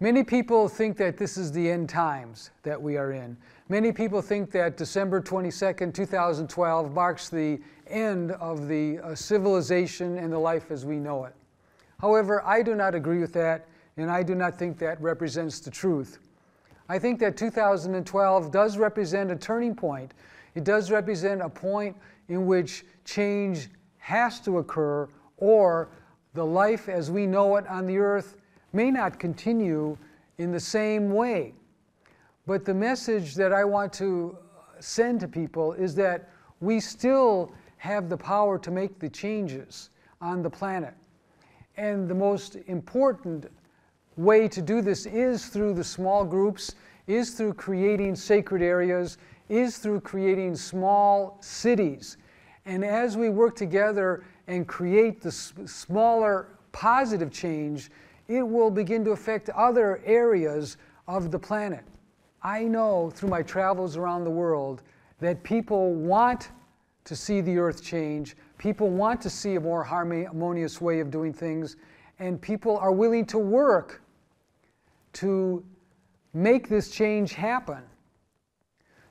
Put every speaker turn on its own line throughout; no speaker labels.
Many people think that this is the end times that we are in. Many people think that December 22nd, 2012 marks the end of the civilization and the life as we know it. However, I do not agree with that, and I do not think that represents the truth. I think that 2012 does represent a turning point. It does represent a point in which change has to occur, or the life as we know it on the earth may not continue in the same way. But the message that I want to send to people is that we still have the power to make the changes on the planet. And the most important way to do this is through the small groups, is through creating sacred areas, is through creating small cities. And as we work together and create the smaller positive change, it will begin to affect other areas of the planet. I know through my travels around the world that people want to see the earth change, people want to see a more harmonious way of doing things, and people are willing to work to make this change happen.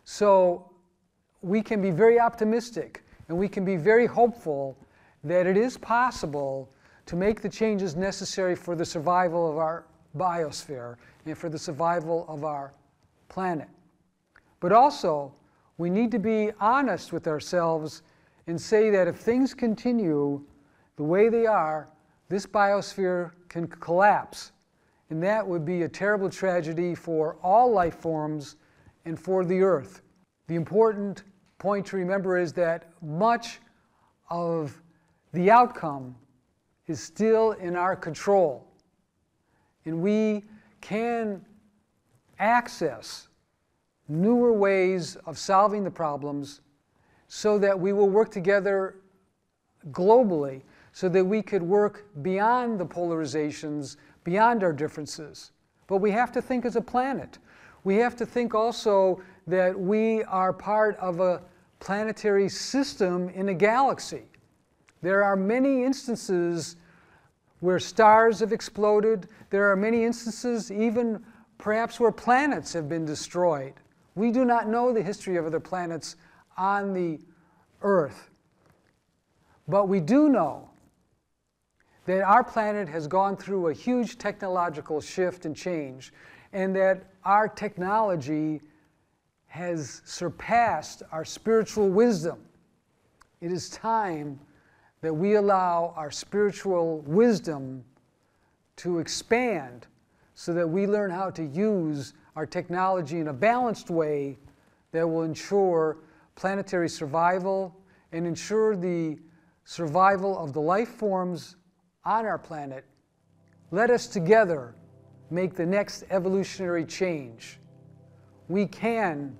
So we can be very optimistic and we can be very hopeful that it is possible to make the changes necessary for the survival of our biosphere and for the survival of our planet. But also, we need to be honest with ourselves and say that if things continue the way they are, this biosphere can collapse. And that would be a terrible tragedy for all life forms and for the earth. The important point to remember is that much of the outcome is still in our control. And we can access newer ways of solving the problems so that we will work together globally, so that we could work beyond the polarizations, beyond our differences. But we have to think as a planet. We have to think also that we are part of a planetary system in a galaxy. There are many instances where stars have exploded. There are many instances even perhaps where planets have been destroyed. We do not know the history of other planets on the Earth. But we do know that our planet has gone through a huge technological shift and change, and that our technology has surpassed our spiritual wisdom. It is time that we allow our spiritual wisdom to expand so that we learn how to use our technology in a balanced way that will ensure planetary survival and ensure the survival of the life forms on our planet. Let us together make the next evolutionary change. We can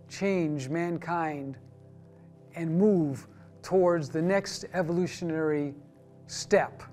change mankind and move towards the next evolutionary step.